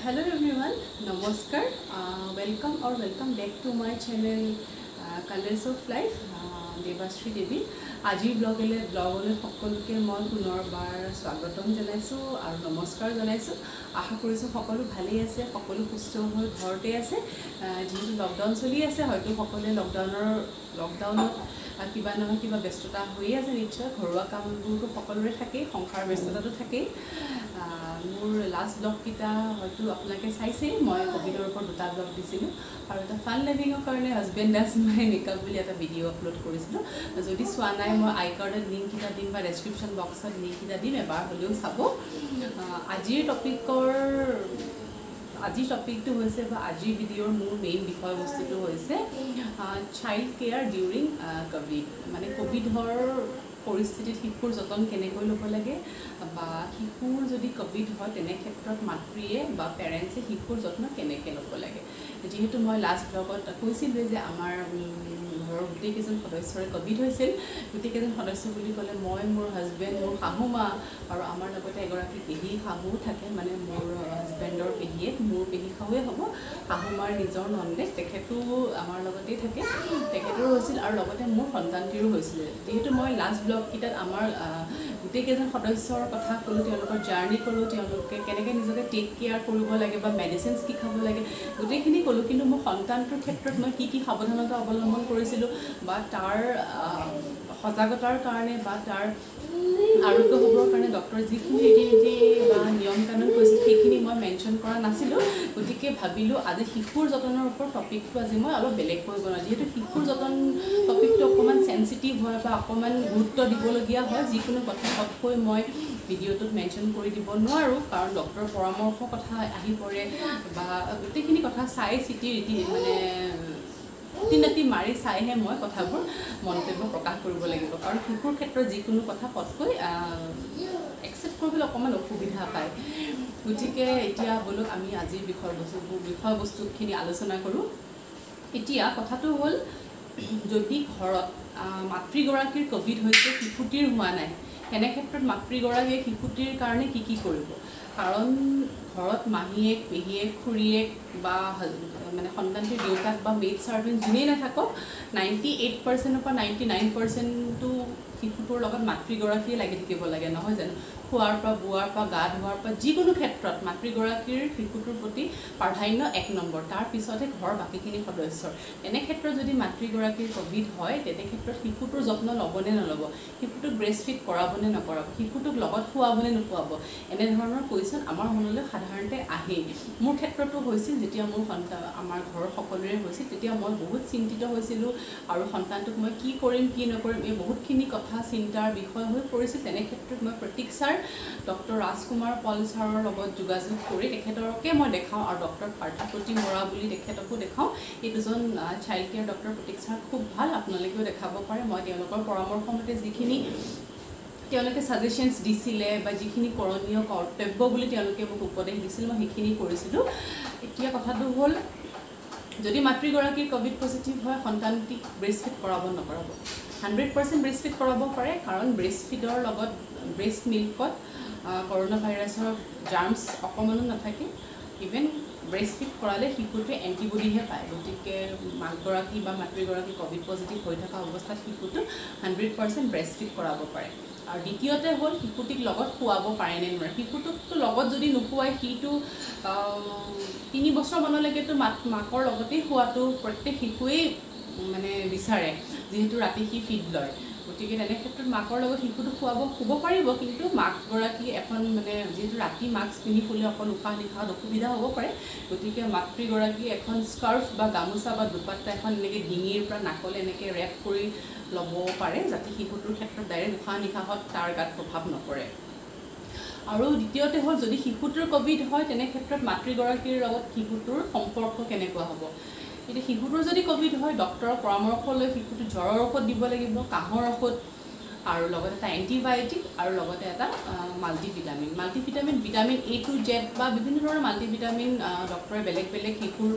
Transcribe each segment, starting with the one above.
Hello everyone, Namaskar. Welcome back to my channel Colors of Life. Devashri Devi. আজি ব্লগলে সকলোকে মই পুনৰবাৰ স্বাগতম জনাইছো আৰু নমস্কাৰ জনাইছো। আশা কৰিছো সকলো ভালেই আছে, সকলো সুস্থ হৈ ঘৰতে আছে। যেহেতু লকডাউন চলি আছে, হয়তো সকলোৱে লকডাউনত কিবা নহয় কিবা ব্যস্ততা হৈ আছে। নিশ্চয় ঘৰুৱা কামবোৰতো সকলোৰে থাকেই, সংসাৰ ব্যস্ততাটো থাকেই। মোৰ লাষ্ট ব্লগকেইটা হয়তো আপোনালোকে চাইছেই। মই ক'ভিডৰ ওপৰত দুটা ব্লগ দিছিলোঁ আৰু এটা ফান লাভিঙৰ কাৰণে হাজবেণ্ড ডাজ মাই মেকআপ বুলি এটা ভিডিঅ' আপলোড কৰিছিলোঁ। যদি চোৱা নাই, মই আই কাৰ্ডত লিংককেইটা দিম বা ডেছক্ৰিপশ্যন বক্সত লিংককেইটা দিম, এবাৰ হ'লেও চাব। আজিৰ টপিকটো হৈছে বা আজিৰ ভিডিঅ'ৰ মোৰ মেইন বিষয়বস্তুটো হৈছে চাইল্ড কেয়াৰ ডিউৰিং ক'ভিড। মানে ক'ভিডৰ পৰিস্থিতিত শিশুৰ যতন কেনেকৈ ল'ব লাগে, বা শিশুৰ যদি ক'ভিড হয় তেনে ক্ষেত্ৰত মাতৃয়ে বা পেৰেণ্টছে শিশুৰ যত্ন কেনেকৈ ল'ব লাগে। যিহেতু মই লাষ্ট ব্লগত কৈছিলোঁ যে আমাৰ ঘৰৰ গোটেইকেইজন সদস্যৰে ক'ভিড হৈছিল। গোটেইকেইজন সদস্য বুলি ক'লে মই, মোৰ হাজবেণ্ড, মোৰ শাহু মা আৰু আমাৰ লগতে এগৰাকী পেহী শাহুও থাকে। মানে মোৰ হাজবেণ্ডৰ পেহীয়ে মোৰ পেহী শাহুৱে হ'ব, শাহু মাৰ নিজৰ নন্দেক, তেখেতো আমাৰ লগতেই থাকে, তেখেতৰো হৈছিল আৰু লগতে মোৰ সন্তানটিৰো হৈছিলে। যিহেতু মই লাষ্ট ব্লগকেইটাত আমাৰ গোটেইকেইজন সদস্যৰ কথা ক'লোঁ, তেওঁলোকৰ জাৰ্ণি ক'লোঁ, তেওঁলোকে কেনেকৈ নিজকে টেক কেয়াৰ কৰিব লাগে বা মেডিচিনছ কি খাব লাগে গোটেইখিনি ক'লোঁ। কিন্তু মোৰ সন্তানটোৰ ক্ষেত্ৰত মই কি সাৱধানতা অৱলম্বন কৰিছিলোঁ বা তাৰ সজাগতাৰ কাৰণে বা তাৰ আৰোগ্য হ'বৰ কাৰণে ডক্টৰে যিখিনি ৰীতি নীতি বা নিয়ম কানুন কৈছিল সেইখিনি মই মেনশ্যন কৰা নাছিলোঁ। গতিকে ভাবিলোঁ আজি শিশুৰ যতনৰ ওপৰত টপিকটো আজি মই অলপ বেলেগ কৰিব নোৱাৰোঁ। যিহেতু শিশুৰ যতন টপিকটো অকণমান চেঞ্চিটিভ হয় বা অকণমান গুৰুত্ব দিবলগীয়া হয়। যিকোনো কথা পটকৈ মই ভিডিঅ'টোত মেনশ্যন কৰি দিব নোৱাৰোঁ, কাৰণ ডক্টৰৰ পৰামৰ্শৰ কথা আহি পৰে বা গোটেইখিনি কথা চাই চিতি মানে খুটি নাটি মাৰি চাইহে মই কথাবোৰ মন্তব্য প্ৰকাশ কৰিব লাগিব। কাৰণ শিশুৰ ক্ষেত্ৰত যিকোনো কথা পটকৈ একচেপ্ট কৰিবলৈ অকণমান অসুবিধা পায়। গতিকে এতিয়া ব'লক আমি আজিৰ বিষয়বস্তুখিনি আলোচনা কৰোঁ। এতিয়া কথাটো হ'ল, যদি ঘৰত মাতৃগৰাকীৰ ক'ভিড হৈছে, শিশুটিৰ হোৱা নাই, তেনে ক্ষেত্ৰত মাতৃগৰাকীয়ে শিশুটিৰ কাৰণে কি কৰিব। কাৰণ ঘৰত মাহীয়েক, পেহীয়েক, খুৰীয়েক বা মানে সন্তানটিৰ দেউতাক বা মেইড ছাৰ্ভেণ্ট যোনেই নাথাকক, 98%ৰ পৰা 99%টো শিশুটোৰ লগত মাতৃগৰাকীয়ে লাগি থাকিব লাগে, নহয় জানো? খোৱাৰ পৰা, বোৱাৰ পৰা, গা ধোৱাৰ পৰা, যিকোনো ক্ষেত্ৰত মাতৃগৰাকীৰ শিশুটোৰ প্ৰতি প্ৰাধান্য 1 নম্বৰ, তাৰ পিছতহে ঘৰৰ বাকীখিনি সদস্যৰ। এনে ক্ষেত্ৰত যদি মাতৃগৰাকীৰ ক'ভিড হয়, তেনে ক্ষেত্ৰত শিশুটোৰ যত্ন ল'বনে নল'ব, শিশুটোক ব্ৰেষ্ট ফিড কৰাবনে নকৰাব, শিশুটোক লগত খুৱাবনে নোখোৱাব, এনেধৰণৰ কুৱেশ্যন আমাৰ মনলৈ সাধাৰণতে আহেই। মোৰ ক্ষেত্ৰতো হৈছিল। যেতিয়া মোৰ আমাৰ ঘৰৰ সকলোৰে হৈছিল, তেতিয়া মই বহুত চিন্তিত হৈছিলোঁ আৰু সন্তানটোক মই কি কৰিম কি নকৰিম এই বহুতখিনি কথা চিন্তাৰ বিষয় হৈ পৰিছিল। তেনে ক্ষেত্ৰত মই প্ৰতীক্ষাৰ ডক্টৰ ৰাজকুমাৰ পল ছাৰৰ লগত যোগাযোগ কৰি তেখেতকে মই দেখাওঁ আৰু ডক্টৰ পাৰ্থপ্ৰতিম বৰা বুলি তেখেতকো দেখাওঁ। এই দুজন চাইল্ড কেয়াৰ ডক্টৰ প্ৰতীক্ষাৰ খুব ভাল, আপোনালোকেও দেখাব পাৰে। মই তেওঁলোকৰ পৰামৰ্শ মতে যিখিনি তেওঁলোকে ছাজেশ্যনছ দিছিলে বা যিখিনি কৰণীয় কৰ্তব্য বুলি তেওঁলোকে মোক উপদেশ দিছিল, মই সেইখিনি কৰিছিলোঁ। এতিয়া কথাটো হ'ল, যদি মাতৃগৰাকীৰ ক'ভিড পজিটিভ হয়, সন্তানটিক ব্ৰেষ্ট ফিড কৰাব নকৰাব। 100% ব্ৰেষ্ট ফিড কৰাব পাৰে, কাৰণ ব্ৰেষ্ট ফিডৰ লগত ব্ৰেষ্ট মিল্কত কৰোণা ভাইৰাছৰ জাৰ্মছ অকণমানো নাথাকে। ইভেন ব্ৰেষ্ট ফিড কৰালে শিশুটোৱে এণ্টিবডিহে পায়। গতিকে মাকগৰাকী বা মাতৃগৰাকী ক'ভিড পজিটিভ হৈ থকা অৱস্থাত শিশুটোক 100% ব্ৰেষ্ট ফিড কৰাব পাৰে। আৰু দ্বিতীয়তে হ'ল, শিশুটিক লগত খুৱাব পাৰেনে নোৱাৰে। শিশুটোকতো লগত যদি নোখোৱাই, সিটো 3 বছৰমানলৈকেতো মাকৰ লগতেই খোৱাটো প্ৰত্যেক শিশুৱেই মানে বিচাৰে, যিহেতু ৰাতি সি ফিড লয়। গতিকে তেনে ক্ষেত্ৰত মাকৰ লগত শিশুটো শুব পাৰিব, কিন্তু মাকগৰাকী এখন মানে যিহেতু ৰাতি মাস্ক পিন্ধি শুলে অকল উশাহ নিশাহত অসুবিধা হ'ব পাৰে। গতিকে মাতৃগৰাকী এখন স্কাৰ্ফ বা গামোচা বা দুপাট্টা এখন এনেকৈ ডিঙিৰ পৰা নাকলৈ এনেকৈ ৰেপ কৰি ল'ব পাৰে, যাতে শিশুটোৰ ক্ষেত্ৰত ডাইৰেক্ট উশাহ নিশাহত তাৰ গাত প্ৰভাৱ নপৰে। আৰু দ্বিতীয়তে হ'ল, যদি শিশুটোৰ ক'ভিড হয়, তেনে ক্ষেত্ৰত মাতৃগৰাকীৰ লগত শিশুটোৰ সম্পৰ্ক কেনেকুৱা হ'ব। এতিয়া শিশুটোৰ যদি ক'ভিড হয়, ডক্টৰৰ পৰামৰ্শ লৈ শিশুটোক জ্বৰৰ ঔষধ দিব লাগিব, কাহৰ ঔষধ, আৰু লগতে এটা এণ্টিবায়'টিক আৰু লগতে এটা ভিটামিন A to Z বা বিভিন্ন ধৰণৰ মাল্টিভিটামিন ডক্টৰে বেলেগ বেলেগ শিশুৰ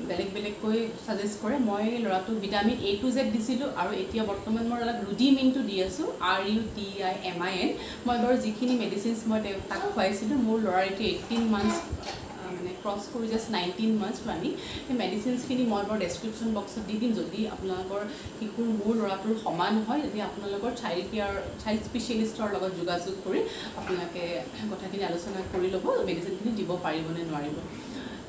বেলেগ বেলেগকৈ সাজেষ্ট কৰে মই ল'ৰাটো ভিটামিন A to Z দিছিলোঁ আৰু এতিয়া বৰ্তমান মই অলপ ৰুডিমিনটো দি আছোঁ RUTIMIN মই বাৰু যিখিনি মেডিচিনছ মই তাক খুৱাইছিলোঁ মোৰ ল'ৰাৰ এতিয়া 18 মান্থছ মানে ক্ৰছ কৰি জাষ্ট 19 মান্থছ ৰানিং সেই মেডিচিনছখিনি মই বাৰু ডেছক্ৰিপশ্যন বক্সত দি দিম যদি আপোনালোকৰ শিশুৰ মোৰ ল'ৰাটোৰ সমান হয় যদি আপোনালোকৰ চাইল্ড স্পেচিয়েলিষ্টৰ লগত যোগাযোগ কৰি আপোনালোকে কথাখিনি আলোচনা কৰি ল'ব মেডিচিনখিনি দিব পাৰিবনে নোৱাৰিব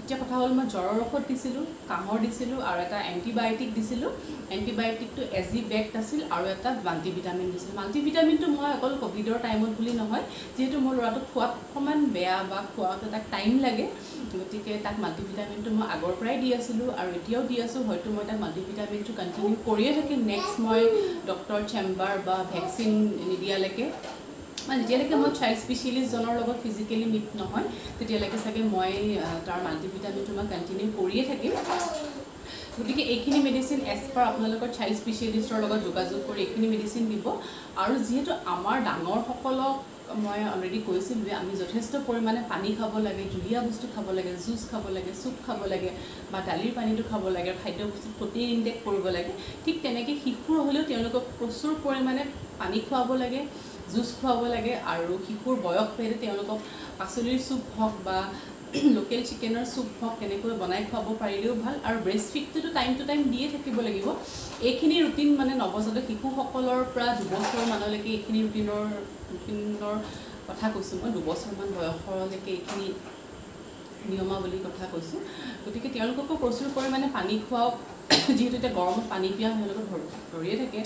এতিয়া কথা হ'ল মই জ্বৰৰ ঔষধ দিছিলোঁ কাহৰ দিছিলোঁ আৰু এটা এণ্টিবায়'টিক দিছিলোঁ এণ্টিবায়'টিকটো এজি বেক্ট আছিল আৰু এটা মাল্টিভিটামিন দিছিলোঁ মাল্টিভিটামিনটো মই অকল ক'ভিডৰ টাইমত বুলি নহয় যিহেতু মোৰ ল'ৰাটোক খোৱাত অকণমান বেয়া বা খোৱাত এটা টাইম লাগে গতিকে তাক মাল্টিভিটামিনটো মই আগৰ পৰাই দি আছিলোঁ আৰু এতিয়াও দি আছোঁ হয়তো মই তাক মাল্টিভিটামিনটো কণ্টিনিউ কৰিয়ে থাকিম নেক্সট মই ডক্টৰ চেম্বাৰ বা ভেকচিন নিদিয়ালৈকে মানে যেতিয়ালৈকে মই চাইল্ড স্পেচিয়েলিষ্টজনৰ লগত ফিজিকেলি মিট নহয় তেতিয়ালৈকে চাগে মই তাৰ মাল্টিভিটামিনটো মই কণ্টিনিউ কৰিয়ে থাকিম গতিকে এইখিনি মেডিচিন এজ পাৰ আপোনালোকৰ চাইল্ড স্পেচিয়েলিষ্টৰ লগত যোগাযোগ কৰি এইখিনি মেডিচিন দিব আৰু যিহেতু আমাৰ ডাঙৰসকলক মই অলৰেডি কৈছিলোঁ যে আমি যথেষ্ট পৰিমাণে পানী খাব লাগে জুলীয়া বস্তু খাব লাগে জুচ খাব লাগে চুপ খাব লাগে বা দালিৰ পানীটো খাব লাগে খাদ্য বস্তুত প্ৰটিন ইনটেক কৰিব লাগে ঠিক তেনেকৈ শিশুৰ হ'লেও তেওঁলোকক প্ৰচুৰ পৰিমাণে পানী খুৱাব লাগে জুচ খুৱাব লাগে আৰু শিশুৰ বয়স ভেদে তেওঁলোকক পাচলিৰ চুপ হওক বা লোকেল চিকেনৰ চুপ হওক তেনেকৈ বনাই খুৱাব পাৰিলেও ভাল আৰু ব্ৰেষ্ট ফিডটোতো টাইম টু টাইম দিয়ে থাকিব লাগিব এইখিনি ৰুটিন মানে নৱজাতক শিশুসকলৰ পৰা 2 বছৰমানলৈকে এইখিনি ৰুটিনৰ কথা কৈছোঁ মই 2 বছৰমান বয়সলৈকে এইখিনি নিয়মাৱলীৰ কথা কৈছোঁ গতিকে তেওঁলোককো প্ৰচুৰ পৰিমাণে পানী খুৱাওক যিহেতু এতিয়া গৰমত পানী পিয়াহ তেওঁলোকক ধৰিয়ে থাকে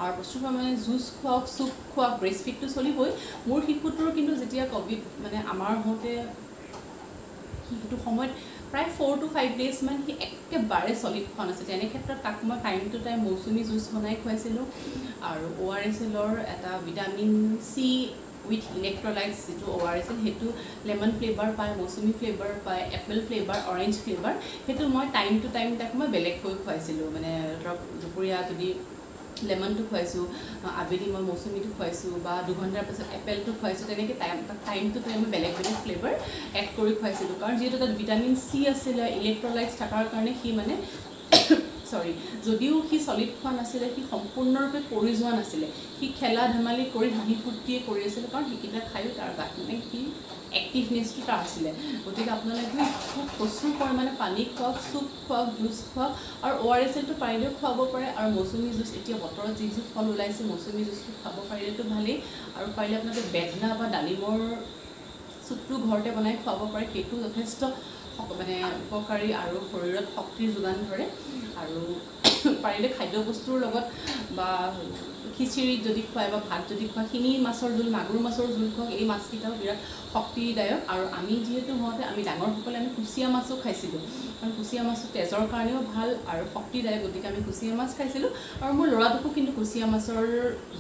আৰু প্ৰচুৰ পৰিমাণে জুচ খুৱাওক চুপ খুৱাওক ব্ৰেষ্ট ফিডটো চলিবই মোৰ শিশুটোৰ কিন্তু যেতিয়া ক'ভিড মানে আমাৰ হওঁতে শিশুটো সময়ত প্ৰায় 4 to 5 days মান সি একেবাৰে চলিড খোৱা নাছিল তেনে ক্ষেত্ৰত তাক মই time to time Mousumi juice বনাই খুৱাইছিলোঁ আৰু ORSLৰ এটা ভিটামিন C উইথ ইলেক্ট্ৰলাইটছ যিটো ORSL সেইটো লেমন ফ্লেভাৰ পায় মৌচুমী ফ্লেভাৰ পায় এপল ফ্লেভাৰ অৰেঞ্জ ফ্লেভাৰ সেইটো মই টাইম টু টাইম তাক মই বেলেগকৈ খুৱাইছিলোঁ মানে ধৰক দুপৰীয়া যদি লেমনটো খুৱাইছোঁ আবেলি মই মৌচুমীটো খুৱাইছোঁ বা 2 ঘণ্টাৰ পিছত এপেলটো খুৱাইছোঁ তেনেকৈ টাইম টু টাইম মই বেলেগ বেলেগ ফ্লেভাৰ এড কৰি খুৱাইছিলোঁ কাৰণ যিহেতু তাত ভিটামিন C আছিলে ইলেক্ট্ৰলাইটছ থকাৰ কাৰণে সি মানে যদিও সি চলিড খোৱা নাছিলে সি সম্পূৰ্ণৰূপে পৰি যোৱা নাছিলে সি খেলা ধেমালি কৰি হাঁহি ফূৰ্তিয়ে কৰি আছিলে কাৰণ সেইকেইটা খায়ো তাৰ গাত মানে সি এক্টিভনেছটো তাৰ আছিলে গতিকে আপোনালোকে খুব প্ৰচুৰ পৰিমাণে পানী খুৱাওক চুপ খুৱাওক জুচ খুৱাওক আৰু ORSLটো পাৰিলেও খুৱাব পাৰে আৰু মৌচুমী জুচ এতিয়া বতৰত যি যি ফল ওলাইছে মৌচুমী জুচটো খাব পাৰিলেতো ভালেই আৰু পাৰিলে আপোনালোকে বেদনা বা ডালিমৰ চুপটো ঘৰতে বনাই খুৱাব পাৰে সেইটো যথেষ্ট মানে উপকাৰী আৰু শৰীৰত শক্তিৰ যোগান ধৰে আৰু পাৰিলে খাদ্যবস্তুৰ লগত বা খিচিৰিত যদি খুৱাই বা ভাত যদি খুৱাই শিঙি মাছৰ জোল মাগুৰ মাছৰ জোল খুৱাওক এই মাছকেইটাও বিৰাট শক্তিদায়ক আৰু আমি যিহেতু হওঁতে আমি ডাঙৰসকলে আমি কুচিয়া মাছো খাইছিলোঁ কাৰণ কুচিয়া মাছটো তেজৰ কাৰণেও ভাল আৰু শক্তিদায়ক গতিকে আমি কুচিয়া মাছ খাইছিলোঁ আৰু মোৰ ল'ৰাটোকো কিন্তু কুচিয়া মাছৰ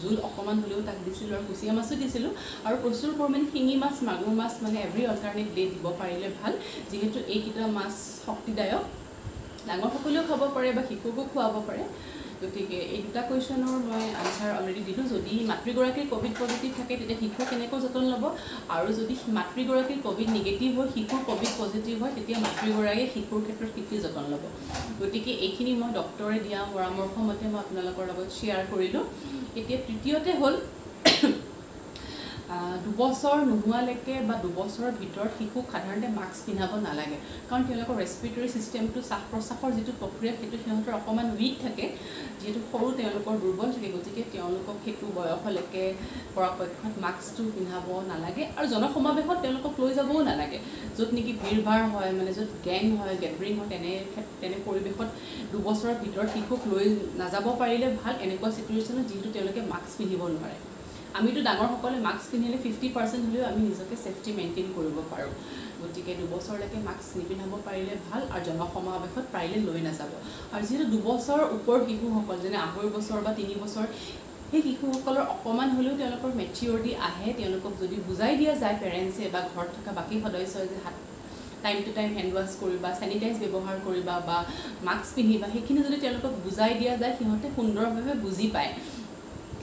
জোল অকণমান হ'লেও তাক দিছিলোঁ আৰু কুচিয়া মাছো দিছিলোঁ আৰু প্ৰচুৰ পৰিমাণে শিঙি মাছ মাগুৰ মাছ মানে এভৰি অল্টাৰনেট ডে দিব পাৰিলে ভাল যিহেতু এইকেইটা মাছ শক্তিদায়ক ডাঙৰসকলেও খাব পাৰে বা শিশুকো খুৱাব পাৰে গতিকে এই দুটা কুৱেশ্যনৰ মই আনচাৰ অলৰেডি দিলোঁ যদি মাতৃগৰাকীৰ ক'ভিড পজিটিভ থাকে তেতিয়া শিশু কেনেকৈ যতন ল'ব আৰু যদি মাতৃগৰাকীৰ ক'ভিড নিগেটিভ হয় শিশুৰ ক'ভিড পজিটিভ হয় তেতিয়া মাতৃগৰাকীয়ে শিশুৰ ক্ষেত্ৰত কি যতন ল'ব গতিকে এইখিনি মই ডক্টৰে দিয়া পৰামৰ্শ মতে মই আপোনালোকৰ লগত শ্বেয়াৰ কৰিলোঁ এতিয়া তৃতীয়তে হ'ল 2 বছৰ নোহোৱালৈকে বা 2 বছৰৰ ভিতৰত শিশুক সাধাৰণতে মাস্ক পিন্ধাব নালাগে কাৰণ তেওঁলোকৰ ৰেছপিৰেটৰী ছিষ্টেমটো শ্বাস প্ৰশ্বাসৰ যিটো প্ৰক্ৰিয়া সেইটো সিহঁতৰ অকণমান উইক থাকে যিহেতু সৰু তেওঁলোকৰ দুৰ্বল থাকে গতিকে তেওঁলোকক সেইটো বয়সলৈকে পৰাপক্ষত মাস্কটো পিন্ধাব নালাগে আৰু জনসমাৱেশত তেওঁলোকক লৈ যাবও নালাগে য'ত নেকি ভিৰ ভাৰ হয় মানে য'ত গেং হয় গেডাৰিং হয় তেনে পৰিৱেশত 2 বছৰৰ ভিতৰত শিশুক লৈ নাযাব পাৰিলে ভাল এনেকুৱা ছিটুৱেশ্যনত যিহেতু তেওঁলোকে মাস্ক পিন্ধিব নোৱাৰে আমিতো ডাঙৰসকলে মাস্ক পিন্ধিলে 50% হ'লেও আমি নিজকে সেফটি মেইনটেইন কৰিব পাৰোঁ গতিকে 2 বছৰলৈকে মাস্ক নিপিন্ধাব পাৰিলে ভাল আৰু জনসমাৱেশত পাৰিলে লৈ নাযাব আৰু যিহেতু 2 বছৰ ওপৰ শিশুসকল যেনে 2.5 বছৰ বা 3 বছৰ সেই শিশুসকলৰ অকণমান হ'লেও তেওঁলোকৰ মেচিউৰিটি আহে তেওঁলোকক যদি বুজাই দিয়া যায় পেৰেণ্টছে বা ঘৰত থকা বাকী সদস্যই যে হাত time to time hand wash কৰিবা চেনিটাইজ ব্যৱহাৰ কৰিবা বা মাস্ক পিন্ধিবা সেইখিনি যদি তেওঁলোকক বুজাই দিয়া যায় সিহঁতে সুন্দৰভাৱে বুজি পায়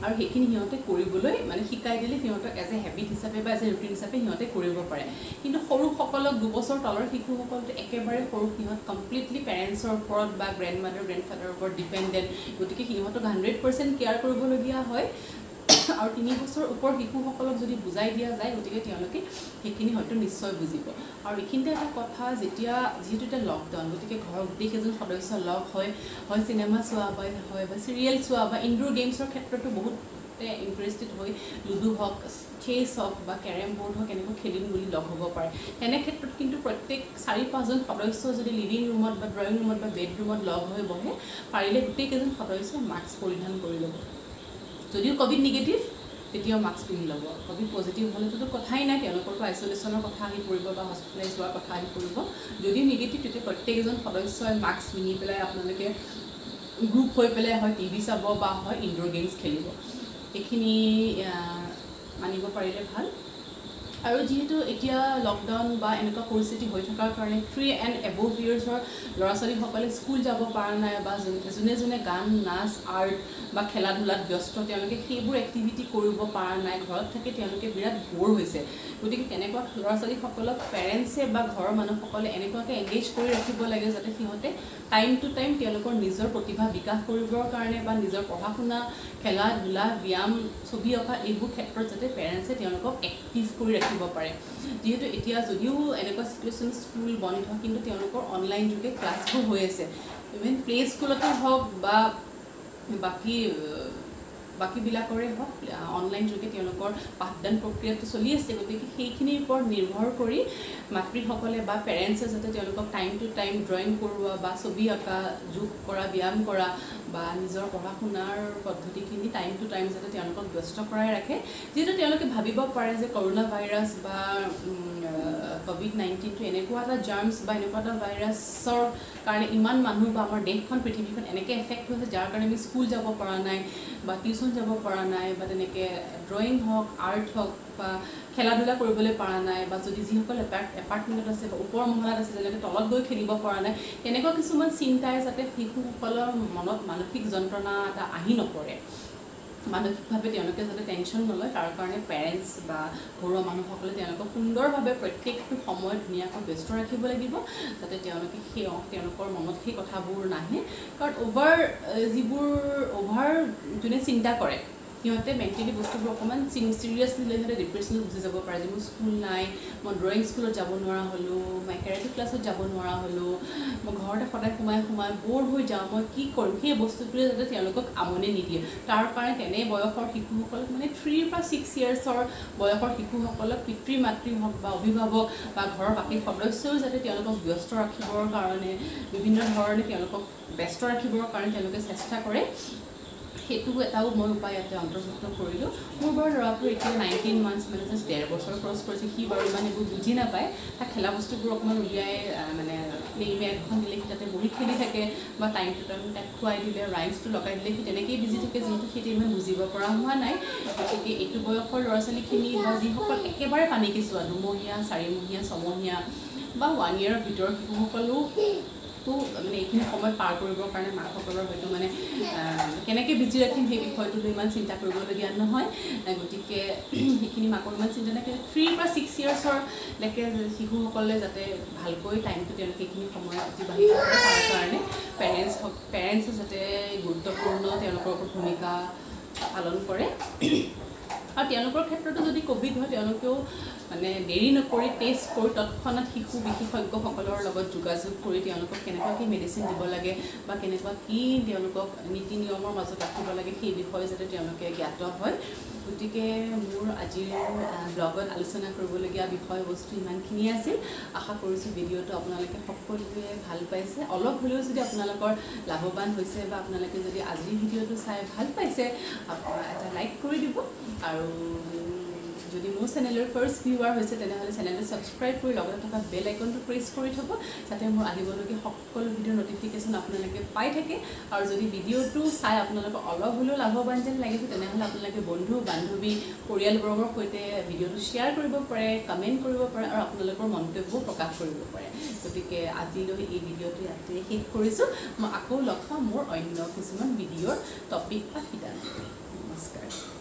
আৰু সেইখিনি সিহঁতে কৰিবলৈ মানে শিকাই দিলে সিহঁতক এজ এ হেবিট হিচাপে বা এজ এ ৰুটিন হিচাপে সিহঁতে কৰিব পাৰে কিন্তু সৰুসকলক 2 বছৰ তলৰ শিশুসকলটো একেবাৰে সৰু সিহঁত কমপ্লিটলি পেৰেণ্টছৰ ওপৰত বা গ্ৰেণ্ডমাদাৰ গ্ৰেণ্ডফাদাৰৰ ওপৰত ডিপেণ্ডেণ্ট গতিকে সিহঁতক 100% কেয়াৰ কৰিবলগীয়া হয় আৰু 3 বছৰ ওপৰ শিশুসকলক যদি বুজাই দিয়া যায় গতিকে তেওঁলোকে সেইখিনি হয়তো নিশ্চয় বুজিব আৰু এইখিনিতে এটা কথা যেতিয়া যিহেতু এটা লকডাউন গতিকে ঘৰৰ গোটেইকেইজন সদস্য লগ হয় চিনেমা চোৱা হয় বা চিৰিয়েল চোৱা বা ইনডোৰ গেমছৰ ক্ষেত্ৰতো বহুত ইণ্টাৰেষ্টেড হৈ লুডু হওক চেছ হওক বা কেৰম বৰ্ড হওক এনেকৈ খেলিম বুলি লগ হ'ব পাৰে তেনে ক্ষেত্ৰত কিন্তু প্ৰত্যেক 4-5জন সদস্য যদি লিভিং ৰুমত বা ড্ৰয়িং ৰুমত বা বেডৰুমত লগ হৈ বহে পাৰিলে গোটেইকেইজন সদস্যই মাস্ক পৰিধান কৰি ল'ব যদিও কোভিড নিগেটিভ তেতিয়াও মাস্ক পিন্ধি ল'ব কোভিড পজিটিভ হ'লেতো কথাই নাই তেওঁলোকৰতো আইচলেশ্যনৰ কথা আহি পৰিব বা হস্পিটেলাইজ হোৱাৰ কথা আহি পৰিব যদিও নিগেটিভ তেতিয়া প্ৰত্যেকজন সদস্যই মাস্ক পিন্ধি পেলাই আপোনালোকে গ্ৰুপ হৈ পেলাই হয় টিভি চাব বা হয় ইনডোৰ গেমছ খেলিব এইখিনি মানিব পাৰিলে ভাল আৰু যেহেতু এতিয়া লকডাউন বা এনেকুৱা পৰিস্থিতি হৈ থকাৰ কাৰণে 3 and above yearsৰ ল'ৰা ছোৱালীসকলে স্কুল যাব পৰা নাই বা যোনে গান নাচ আৰ্ট বা খেলা ধূলাত ব্যস্ত তেওঁলোকে সেইবোৰ এক্টিভিটি কৰিব পৰা নাই ঘৰত থাকে তেওঁলোকে বিৰাট বৰ হৈছে গতিকে তেনেকুৱা ল'ৰা ছোৱালীসকলক পেৰেণ্টছে বা ঘৰৰ মানুহসকলে এনেকুৱাকৈ এংগেজ কৰি ৰাখিব লাগে যাতে সিহঁতে টাইম টু টাইম তেওঁলোকৰ নিজৰ প্ৰতিভা বিকাশ কৰিবৰ কাৰণে বা নিজৰ পঢ়া শুনা খেলা ধূলা ব্যায়াম ছবি অঁকা এইবোৰ ক্ষেত্ৰত যাতে পেৰেণ্টছে তেওঁলোকক এক্টিভ কৰি ৰাখিব পাৰে যেহেতু এতিয়া যদিও এনেকুৱা চিটুৱেশ্যন স্কুল বন্ধ কিন্তু তেওঁলোকৰ অনলাইন যোগে ক্লাছবোৰ হৈ আছে ইভেন প্লে স্কুলতে হওক বা বাকীবিলাকৰে হওক অনলাইন যোগে তেওঁলোকৰ পাঠদান প্ৰক্ৰিয়াটো চলি আছে গতিকে সেইখিনিৰ ওপৰত নিৰ্ভৰ কৰি মাতৃসকলে বা পেৰেণ্টছে যাতে তেওঁলোকক টাইম টু টাইম ড্ৰয়িং কৰোৱা বা ছবি অঁকা যোগ কৰা ব্যায়াম কৰা বা নিজৰ পঢ়া শুনাৰ পদ্ধতিখিনি টাইম টু টাইম যাতে তেওঁলোকক ব্যস্ত কৰাই ৰাখে যিহেতু তেওঁলোকে ভাবিব পাৰে যে কৰোণা ভাইৰাছ বা COVID-19টো এনেকুৱা এটা জাৰ্মছ বা এনেকুৱা এটা ভাইৰাছৰ কাৰণে ইমান মানুহ বা আমাৰ দেশখন পৃথিৱীখন এনেকৈ এফেক্ট হৈছে যাৰ কাৰণে আমি স্কুল যাব পৰা নাই বা টিউশ্যন যাব পৰা নাই বা তেনেকৈ ড্ৰয়িং হওক আৰ্ট হওক বা খেলা ধূলা কৰিবলৈ পৰা নাই বা যদি যিসকল এপাৰ্টমেণ্টত আছে বা ওপৰ মহলাত আছে যেনেকৈ তলত গৈ খেলিব পৰা নাই তেনেকুৱা কিছুমান চিন্তাই যাতে শিশুসকলৰ মনত মানসিক যন্ত্ৰণা এটা আহি নপৰে মানসিকভাৱে তেওঁলোকে যাতে টেনশ্যন নলয় তাৰ কাৰণে পেৰেণ্টছ বা ঘৰুৱা মানুহসকলে তেওঁলোকক সুন্দৰভাৱে প্ৰত্যেকটো সময় ধুনীয়াকৈ ব্যস্ত ৰাখিব লাগিব যাতে তেওঁলোকে তেওঁলোকৰ মনত সেই কথাবোৰ নাহে কাৰণ অভাৰ যোনে চিন্তা কৰে সিহঁতে মেণ্টেলি বস্তুবোৰ অকণমান চিৰিয়াছলি লৈ সিহঁতে ডিপ্ৰেশ্যনত গুচি যাব পাৰে যে মোৰ স্কুল নাই মই ড্ৰয়িং স্কুলত যাব নোৱাৰা হ'লোঁ মই কেৰাটে ক্লাছত যাব নোৱাৰা হ'লোঁ মই ঘৰতে সদায় সোমাই বৰ হৈ যাওঁ মই কি কৰিম সেই বস্তুটোৱে যাতে তেওঁলোকক আমনি নিদিয়ে তাৰ কাৰণে তেনে বয়সৰ শিশুসকলক মানে 3 বা 6 yearsৰ বয়সৰ শিশুসকলক পিতৃ মাতৃ হওক বা অভিভাৱক বা ঘৰৰ বাকী সদস্যও যাতে তেওঁলোকক ব্যস্ত ৰাখিবৰ কাৰণে বিভিন্ন ধৰণে তেওঁলোকক ব্যস্ত ৰাখিবৰ কাৰণে তেওঁলোকে চেষ্টা কৰে সেইটো এটাও মই উপায় ইয়াতে অন্তৰ্ভুক্ত কৰিলোঁ মোৰ বাৰু ল'ৰাটো এতিয়া 19 months মানে জাষ্ট 1.5 বছৰ ক্ৰছ কৰিছে সি বাৰু ইমান এইবোৰ বুজি নাপায় তাক খেলা বস্তুবোৰ অকণমান উলিয়াই মানে প্লে মেটখন দিলে সি তাতে বহি খেলি থাকে বা টাইম টু টাইম তাক খুৱাই দিলে ৰাইমছটো লগাই দিলে সি তেনেকৈয়ে বিজি থাকে যিহেতু সেইটো ইমান বুজিব পৰা হোৱা নাই গতিকে এইটো বয়সৰ ল'ৰা ছোৱালীখিনি বা যিসকল একেবাৰে পানী কেঁচুৱা 2 মহীয়া 4 মহীয়া 6 মহীয়া বা 1 yearৰ ভিতৰৰ শিশুসকলো মানে এইখিনি সময় পাৰ কৰিবৰ কাৰণে মাকসকলৰ হয়তো মানে কেনেকৈ বিজি ৰাখিম সেই বিষয়টো লৈ ইমান চিন্তা কৰিবলগীয়া নহয় গতিকে সেইখিনি মাকৰ ইমান চিন্তা নাথাকে 3 বা 6 yearsৰলৈকে শিশুসকলে যাতে ভালকৈ টাইমটো তেওঁলোকে এইখিনি সময় অতিবাহিত কৰে তাৰ কাৰণে পেৰেণ্টছে যাতে গুৰুত্বপূৰ্ণ তেওঁলোকৰ ওপৰত ভূমিকা পালন কৰে আৰু তেওঁলোকৰ ক্ষেত্ৰতো যদি কোভিড হয় তেওঁলোকেও মানে দেৰি নকৰি টেষ্ট কৰি তৎক্ষণাৎ শিশু বিশেষজ্ঞসকলৰ লগত যোগাযোগ কৰি তেওঁলোকক কেনেকুৱাকৈ মেডিচিন দিব লাগে বা কেনেকুৱা কি তেওঁলোকক নীতি নিয়মৰ মাজত ৰাখিব লাগে সেই বিষয়ে যাতে তেওঁলোকে জ্ঞাত হয় গতিকে মোৰ আজিৰ ব্লগত আলোচনা কৰিবলগীয়া বিষয়বস্তু ইমানখিনিয়ে আছিল আশা কৰিছোঁ ভিডিঅ'টো আপোনালোকে সকলোৱে ভাল পাইছে অলপ হ'লেও যদি আপোনালোকৰ লাভৱান হৈছে বা আপোনালোকে যদি আজিৰ ভিডিঅ'টো চাই ভাল পাইছে এটা লাইক কৰি দিব আৰু যদি মোৰ চেনেলৰ ফাৰ্ষ্ট ভিউৱাৰ হৈছে তেনেহ'লে চেনেলটো ছাবস্ক্ৰাইব কৰি লগতে থকা বেল আইকনটো প্ৰেছ কৰি থ'ব যাতে মোৰ আহিবলগীয়া সকলো ভিডিঅ'ৰ নটিফিকেশ্যন আপোনালোকে পাই থাকে আৰু যদি ভিডিঅ'টো চাই আপোনালোকক অলপ হ'লেও লাভৱান যেন লাগিছে তেনেহ'লে আপোনালোকে বন্ধু বান্ধৱী পৰিয়ালবৰ্গৰ সৈতে ভিডিঅ'টো শ্বেয়াৰ কৰিব পাৰে কমেণ্ট কৰিব পাৰে আৰু আপোনালোকৰ মন্তব্যও প্ৰকাশ কৰিব পাৰে গতিকে আজিলৈ এই ভিডিঅ'টো ইয়াতে শেষ কৰিছোঁ মই আকৌ লগ পাম মোৰ অন্য কিছুমান ভিডিঅ'ৰ টপিক বা সিদ্ধান্ত নমস্কাৰ।